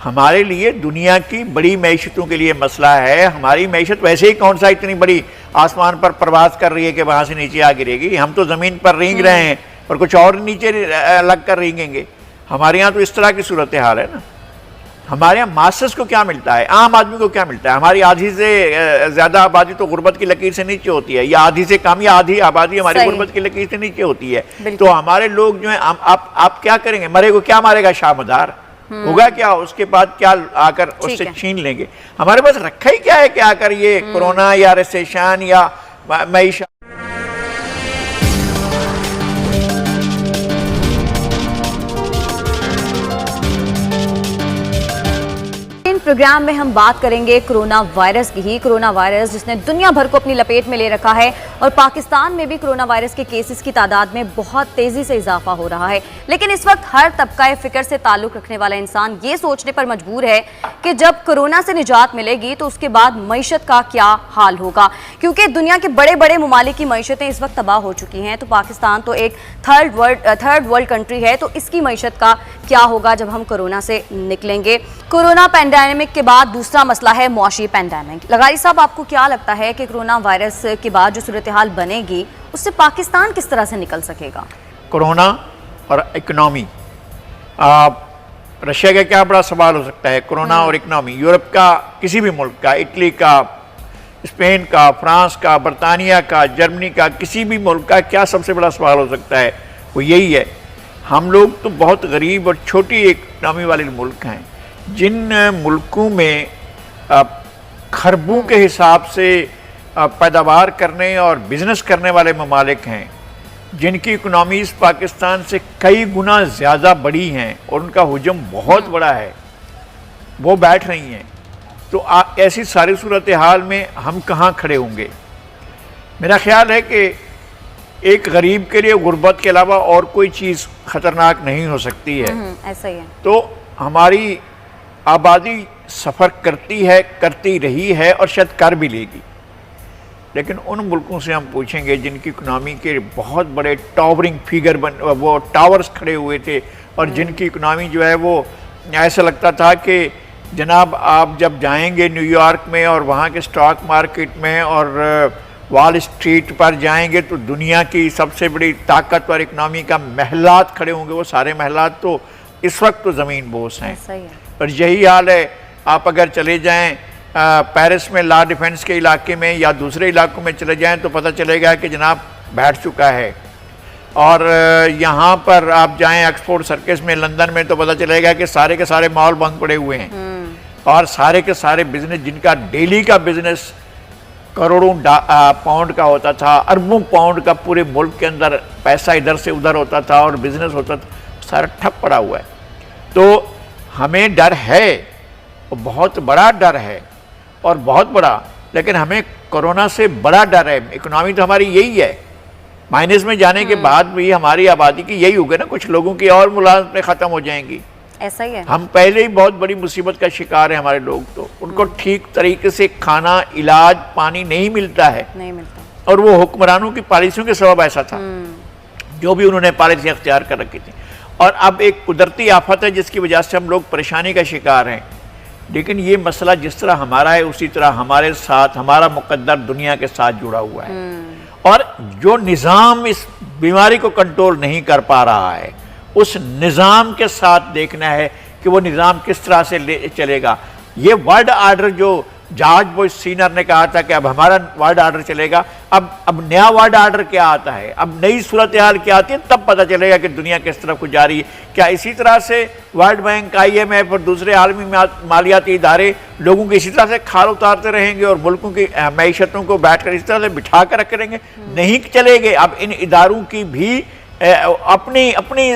हमारे लिए दुनिया की बड़ी मैशतों के लिए मसला है। हमारी मैशत वैसे ही कौन सा इतनी बड़ी आसमान पर प्रवास कर रही है कि वहां से नीचे आ गिरेगी। हम तो ज़मीन पर रेंग रहे हैं और कुछ और नीचे लग कर रेंगेंगे। हमारे यहाँ तो इस तरह की सूरत हाल है ना। हमारे यहाँ मास्टर्स को क्या मिलता है, आम आदमी को क्या मिलता है? हमारी आधी से ज़्यादा आबादी तो गुर्बत की लकीर से नीचे होती है, या आधी से कम या आधी आबादी हमारी गुर्बत की लकीर से नीचे होती है। तो हमारे लोग जो है आप क्या करेंगे? मरे को क्या मारेगा शाहमदार? होगा क्या? उसके बाद क्या आकर उससे छीन लेंगे? हमारे पास रखा ही क्या है कि आकर ये कोरोना या रिसेशन या मईशत। प्रोग्राम में हम बात करेंगे कोरोना वायरस की ही। कोरोना वायरस जिसने दुनिया भर को अपनी लपेट में ले रखा है और पाकिस्तान में भी कोरोना वायरस के केसेस की तादाद में बहुत तेजी से इजाफा हो रहा है। लेकिन इस वक्त हर तबका फिक्र से ताल्लुक रखने वाला इंसान ये सोचने पर मजबूर है कि जब कोरोना से निजात मिलेगी तो उसके बाद मईशत का क्या हाल होगा, क्योंकि दुनिया के बड़े बड़े ममालिक की मईशतें इस वक्त तबाह हो चुकी हैं। तो पाकिस्तान तो एक थर्ड वर्ल्ड कंट्री है, तो इसकी मईशत का क्या होगा जब हम कोरोना से निकलेंगे। कोरोना पैंडेमिक के बाद दूसरा मसला है मुआशी पैंडेमिक। लगाई साहब, आपको क्या लगता है कि कोरोना वायरस के बाद जो सूरत हाल बनेगी उससे पाकिस्तान किस तरह से निकल सकेगा? कोरोना और इकोनॉमी, रशिया का क्या बड़ा सवाल हो सकता है। कोरोना और इकोनॉमी, यूरोप का किसी भी मुल्क का, इटली का, स्पेन का, फ्रांस का, बरतानिया का, जर्मनी का, किसी भी मुल्क का क्या सबसे बड़ा सवाल हो सकता है? वो यही है, हम लोग तो बहुत गरीब और छोटी इकोनॉमी वाले मुल्क हैं। जिन मुल्कों में खरबों के हिसाब से पैदावार करने और बिजनेस करने वाले ममालिक हैं, जिनकी इकोनॉमीज़ पाकिस्तान से कई गुना ज़्यादा बड़ी हैं और उनका हुजम बहुत बड़ा है, वो बैठ रही हैं। तो ऐसी सारी सूरत हाल में हम कहाँ खड़े होंगे? मेरा ख्याल है कि एक गरीब के लिए गुर्बत के अलावा और कोई चीज़ ख़तरनाक नहीं हो सकती है। ऐसा ही है। तो हमारी आबादी सफ़र करती है, करती रही है और शायद कर भी लेगी। लेकिन उन मुल्कों से हम पूछेंगे जिनकी इकनॉमी के बहुत बड़े टावरिंग फिगर वो टावर्स खड़े हुए थे और जिनकी इकनॉमी जो है वो ऐसा लगता था कि जनाब आप जब जाएंगे न्यूयॉर्क में और वहाँ के स्टॉक मार्केट में और वॉल स्ट्रीट पर जाएंगे तो दुनिया की सबसे बड़ी ताकतवर इकनॉमी का महलात खड़े होंगे। वो सारे महलात तो इस वक्त तो ज़मीन बोस हैं। और यही हाल है, आप अगर चले जाएं पेरिस में लॉ डिफेंस के इलाके में या दूसरे इलाकों में चले जाएं तो पता चलेगा कि जनाब बैठ चुका है। और यहाँ पर आप जाएं ऑक्सफोर्ड सर्कस में लंदन में तो पता चलेगा कि सारे के सारे मॉल बंद पड़े हुए हैं और सारे के सारे बिजनेस, जिनका डेली का बिजनेस करोड़ों पाउंड का होता था, अरबों पाउंड का पूरे मुल्क के अंदर पैसा इधर से उधर होता था और बिजनेस होता था, सारा ठप पड़ा हुआ है। तो हमें डर है, बहुत बड़ा डर है और बहुत बड़ा, लेकिन हमें कोरोना से बड़ा डर है। इकोनॉमी तो हमारी यही है, माइनस में जाने के बाद भी हमारी आबादी की यही होगी ना, कुछ लोगों की और मुलाजमतें ख़त्म हो जाएंगी। ऐसा ही है। हम पहले ही बहुत बड़ी मुसीबत का शिकार है हमारे लोग, तो उनको ठीक तरीके से खाना, इलाज, पानी नहीं मिलता है, नहीं मिलता। और वो हुक्मरानों की पॉलिसियों के सबब ऐसा था, जो भी उन्होंने पॉलिसी अख्तियार कर रखी थी। और अब एक कुदरती आफत है जिसकी वजह से हम लोग परेशानी का शिकार हैं। लेकिन ये मसला जिस तरह हमारा है उसी तरह हमारे साथ हमारा मुकद्दर दुनिया के साथ जुड़ा हुआ है। और जो निज़ाम इस बीमारी को कंट्रोल नहीं कर पा रहा है, उस निज़ाम के साथ देखना है कि वो निज़ाम किस तरह से चलेगा। ये वर्ल्ड आर्डर जो जॉर्ज बुश सीनियर ने कहा था कि अब हमारा वर्ल्ड आर्डर चलेगा, अब नया वर्ल्ड आर्डर क्या आता है, अब नई सूरत हाल क्या आती है, तब पता चलेगा कि दुनिया किस तरफ को जा रही है। क्या इसी तरह से वर्ल्ड बैंक, IMF और दूसरे आलमी मालियाती इदारे लोगों की इसी तरह से खाल उतारते रहेंगे और मुल्कों की मैशतों को बैठ कर इस तरह से बिठा कर रख करेंगे? नहीं चलेंगे। अब इन इदारों की भी अपनी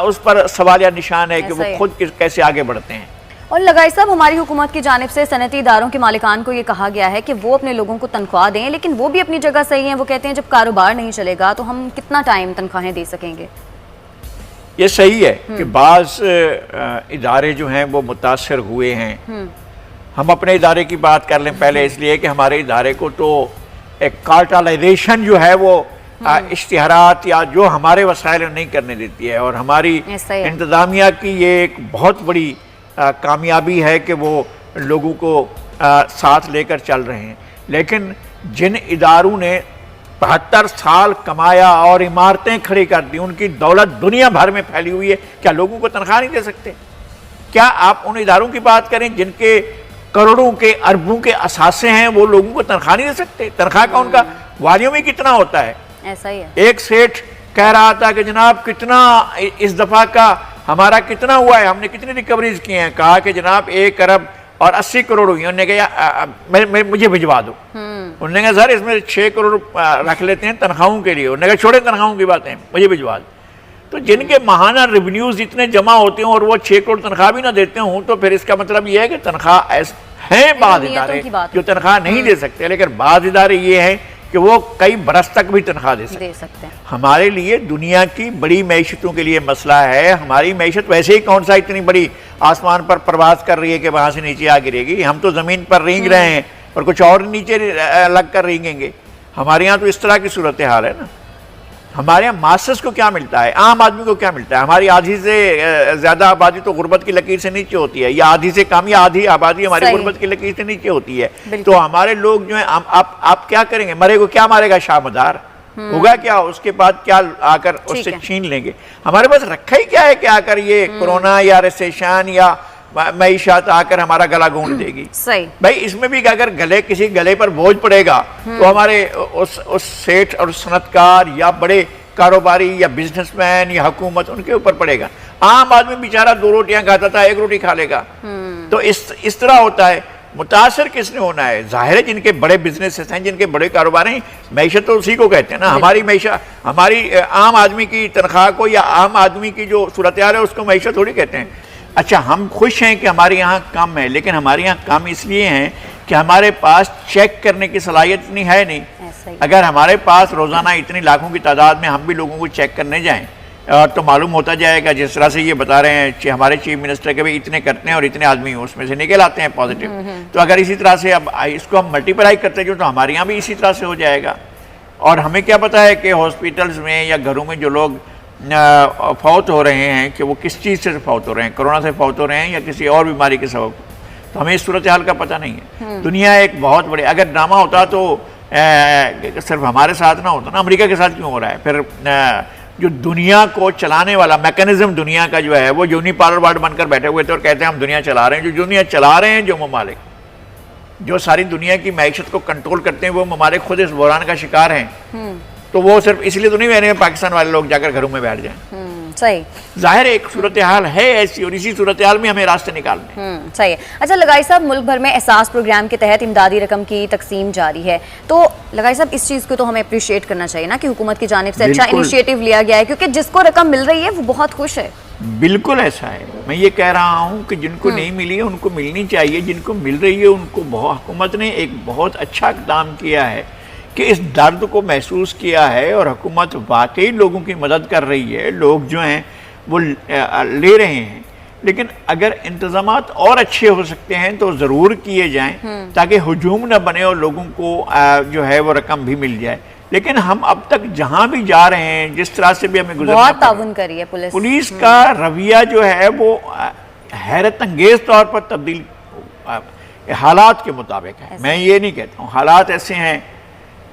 उस पर सवालिया निशान है कि वो खुद कैसे आगे बढ़ते हैं। और लगाई साहब, हमारी हुकूमत की जानिब से सनती इदारों के मालिकान को ये कहा गया है कि वो अपने लोगों को तनख्वाह दें, लेकिन वो भी अपनी जगह सही हैं। वो कहते हैं जब कारोबार नहीं चलेगा तो हम कितना टाइम तनख्वाहें दे सकेंगे? ये सही है कि बाज़ इदारे जो हैं वो मुतासर हुए हैं। हम अपने इदारे की बात कर लें पहले, इसलिए कि हमारे इदारे को तो एक कार्टलाइजेशन जो है वो इश्तिहारात या जो हमारे वसाइल नहीं करने देती है, और हमारी इंतज़ामिया की ये एक बहुत बड़ी कामयाबी है कि वो लोगों को साथ लेकर चल रहे हैं। लेकिन जिन इदारों ने 72 साल कमाया और इमारतें खड़ी कर दी, उनकी दौलत दुनिया भर में फैली हुई है, क्या लोगों को तनख्वाह नहीं दे सकते? क्या आप उन इदारों की बात करें जिनके करोड़ों के अरबों के असासे हैं, वो लोगों को तनख्वाह नहीं दे सकते? तनख्वाह का उनका वॉल्यूम ही कितना होता है? ऐसा ही है। एक सेठ कह रहा था कि जनाब कितना इस दफा का हमारा कितना हुआ है, हमने कितनी रिकवरीज की हैं? कहा कि जनाब 1 अरब और 80 करोड़ हुई। उन्होंने कहा मुझे भिजवा दो। उन्होंने कहा सर इसमें 6 करोड़ रख लेते हैं तनख्वाहों के लिए। उन्होंने कहा छोड़े तनख्वाहों की बातें, मुझे भिजवा दो। तो जिनके माहाना रेवेन्यूज इतने जमा होते हों और वो 6 करोड़ तनख्वाह भी ना देते हों, तो फिर इसका मतलब ये है कि तनख्वाह हैं बाज़ इदारे जो तनख्वाह नहीं दे सकते, लेकिन बाज़ इदारे ये हैं कि वो कई बरस तक भी तनख्वाह दे सकते हैं। हमारे लिए दुनिया की बड़ी मैशतों के लिए मसला है। हमारी मैशत वैसे ही कौन सा इतनी बड़ी आसमान पर प्रवास कर रही है कि वहां से नीचे आ गिरेगी। हम तो ज़मीन पर रेंग रहे हैं और कुछ और नीचे लग कर रेंगेंगे। हमारे यहाँ तो इस तरह की सूरत हाल है ना। हमारे यहाँ मास्टर्स को क्या मिलता है, आम आदमी को क्या मिलता है? हमारी आधी से ज़्यादा आबादी तो गुर्बत की लकीर से नीचे होती है, या आधी से कम, या आधी आबादी हमारी गुर्बत की लकीर से नीचे होती है। तो हमारे लोग जो है आप क्या करेंगे? मरे को क्या मारेगा शाहमदार? होगा क्या? उसके बाद क्या आकर उससे छीन लेंगे? हमारे पास रखा ही क्या है कि आकर ये कोरोना या रिसेशन या मईशत आकर हमारा गला घोंट देगी? सही भाई, इसमें भी अगर किसी गले पर बोझ पड़ेगा तो हमारे उस सेठ और सनतकार या बड़े कारोबारी या बिजनेसमैन या हुकूमत, उनके ऊपर पड़ेगा। आम आदमी बेचारा 2 रोटियां खाता था, 1 रोटी खा लेगा। तो इस तरह होता है। मुतासर किसने होना है? जाहिर है जिनके बड़े बिजनेसेस हैं, जिनके बड़े कारोबार हैं। मैशत तो उसी को कहते हैं ना। हमारी मैशत, हमारी आम आदमी की तनख्वाह को या आम आदमी की जो सूरत हाल है उसको मैशत थोड़ी कहते हैं। अच्छा, हम खुश हैं कि हमारे यहाँ कम है, लेकिन हमारे यहाँ कम इसलिए हैं कि हमारे पास चेक करने की सलाहियत इतनी है नहीं। अगर हमारे पास रोज़ाना इतनी लाखों की तादाद में हम भी लोगों को चेक करने जाएं तो मालूम होता जाएगा। जिस तरह से ये बता रहे हैं हमारे चीफ मिनिस्टर के भी इतने करते हैं और इतने आदमी उसमें से निकल आते हैं पॉजिटिव। तो अगर इसी तरह से अब इसको हम मल्टीप्लाई करते जाओ तो हमारे यहाँ भी इसी तरह से हो जाएगा। और हमें क्या पता है कि हॉस्पिटल्स में या घरों में जो लोग फौत हो रहे हैं कि वो किस चीज़ से फौत हो रहे हैं, कोरोना से फौत हो रहे हैं या किसी और बीमारी के सबब। तो हमें इस सूरत हाल का पता नहीं है। दुनिया एक बहुत बड़े, अगर ड्रामा होता तो सिर्फ हमारे साथ ना होता ना, अमेरिका के साथ क्यों हो रहा है? फिर जो दुनिया को चलाने वाला मैकेनिज्म दुनिया का जो है वो यूनिपोलर वर्ल्ड बनकर बैठे हुए थे और कहते हैं हम दुनिया चला रहे हैं। जो दुनिया चला रहे हैं, जो ममालिक जो सारी दुनिया की मैशत को कंट्रोल करते हैं, वो ममालिक खुद इस बहरान का शिकार हैं। तो वो सिर्फ इसलिए तो नहीं कह रहे हैं पाकिस्तान वाले लोग जाकर घरों में बैठ जाएं। सही, जाहिर एक सूरत हाल है ऐसी, और इसी सूरत हाल में हमें रास्ते निकालने। सही है। अच्छा लगाई साहब, मुल्क भर में एहसास प्रोग्राम के तहत इमदादी रकम की तकसीम जारी है, तो लगाई साहब इस चीज़ को तो हमें अप्रिशिएट करना चाहिए ना कि हुकूमत की जानिब से अच्छा इनिशिएटिव लिया गया है, क्योंकि जिसको रकम मिल रही है वो बहुत खुश है। बिल्कुल ऐसा है। मैं ये कह रहा हूँ कि जिनको नहीं मिली है उनको मिलनी चाहिए, जिनको मिल रही है उनको हुकूमत ने एक बहुत अच्छा इक़दाम किया है कि इस दर्द को महसूस किया है और हुकूमत वाकई लोगों की मदद कर रही है। लोग जो हैं वो ले रहे हैं, लेकिन अगर इंतज़ामात और अच्छे हो सकते हैं तो ज़रूर किए जाएं ताकि हुजूम न बने और लोगों को जो है वो रकम भी मिल जाए। लेकिन हम अब तक जहाँ भी जा रहे हैं, जिस तरह से भी हमें गुजरना बहुत ताउन करी है पुलिस का रवैया जो है वो हैरत अंगेज़ तौर पर तब्दील हालात के मुताबिक है। मैं ये नहीं कहता हूँ, हालात ऐसे हैं,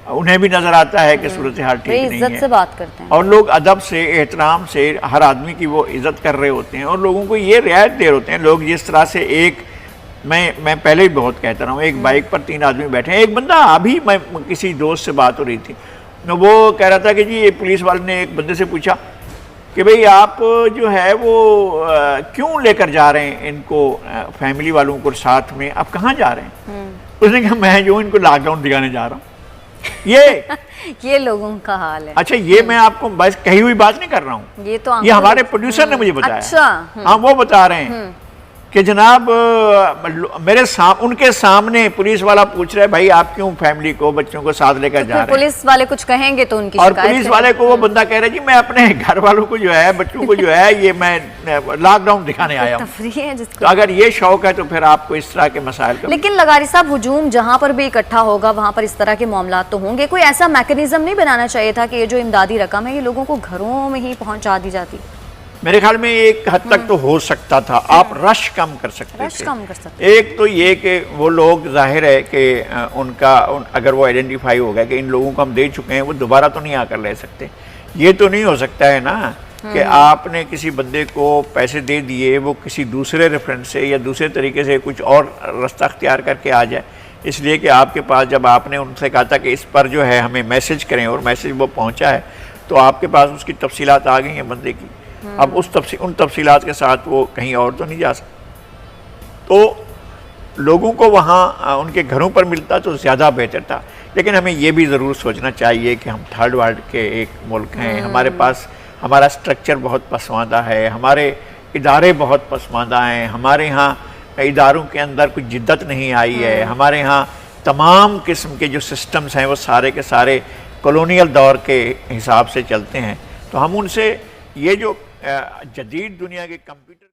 उन्हें भी नजर आता है कि सूरत हाल ठीक नहीं है, इज्जत से बात करते हैं और लोग अदब से, एहतराम से हर आदमी की वो इज्जत कर रहे होते हैं और लोगों को ये रियायत दे रहे होते हैं। लोग जिस तरह से मैं पहले भी बहुत कहता रहा हूँ, एक बाइक पर 3 आदमी बैठे हैं। एक बंदा, अभी मैं किसी दोस्त से बात हो रही थी, वो कह रहा था कि जी ये पुलिस वाले ने एक बंदे से पूछा कि भाई आप जो है वो क्यों लेकर जा रहे हैं इनको, फैमिली वालों को साथ में, आप कहाँ जा रहे हैं? उसने कहा मैं जो इनको लॉकडाउन दिखाने जा रहा हूँ। ये लोगों का हाल है। अच्छा, ये मैं आपको बस कही हुई बात नहीं कर रहा हूँ, ये हमारे प्रोड्यूसर ने मुझे बताया। अच्छा, हाँ, वो बता रहे हैं कि जनाब उनके सामने पुलिस वाला पूछ रहा है भाई आप क्यों फैमिली को, बच्चों को साथ लेकर जा रहे हैं? पुलिस वाले कुछ कहेंगे तो उनकी और पुलिस वाले को वो बंदा कह रहा है जी मैं अपने घर वालों को जो है, बच्चों को जो है, ये मैं लॉकडाउन दिखाने आया हूँ। तो अगर ये शौक है तो फिर आपको इस तरह के मसाइल का। लेकिन लगारी साहब, हुजूम जहाँ पर भी इकट्ठा होगा वहाँ पर इस तरह के मामला तो होंगे। कोई ऐसा मैकेनिज्म नहीं बनाना चाहिए था कि ये जो इमदादी रकम है ये लोगों को घरों में ही पहुँचा दी जाती? मेरे ख्याल में एक हद तक तो हो सकता था, आप रश कम कर सकते रश थे। कम कर सकते। एक तो ये कि वो लोग जाहिर है कि अगर वो आइडेंटिफाई हो गया कि इन लोगों को हम दे चुके हैं, वो दोबारा तो नहीं आकर ले सकते। ये तो नहीं हो सकता है ना कि आपने किसी बंदे को पैसे दे दिए, वो किसी दूसरे रेफरेंस से या दूसरे तरीके से कुछ और रास्ता अख्तियार करके आ जाए, इसलिए कि आपके पास जब आपने उनसे कहा था कि इस पर जो है हमें मैसेज करें और मैसेज वो पहुंचा है, तो आपके पास उसकी तफसीलात आ गई हैं बंदे की। अब उन तफसीलात के साथ वो कहीं और तो नहीं जा सकता। तो लोगों को वहाँ उनके घरों पर मिलता तो ज़्यादा बेहतर था। लेकिन हमें ये भी ज़रूर सोचना चाहिए कि हम थर्ड वर्ल्ड के एक मुल्क हैं, हमारे पास हमारा स्ट्रक्चर बहुत पसमानदा है, हमारे इदारे बहुत पसमानदा हैं, हमारे यहाँ इदारों के अंदर कुछ जिद्दत नहीं आई है, हमारे यहाँ तमाम किस्म के जो सिस्टम्स हैं वो सारे के सारे कॉलोनियल दौर के हिसाब से चलते हैं। तो हम उनसे ये जो जदीद दुनिया के कंप्यूटर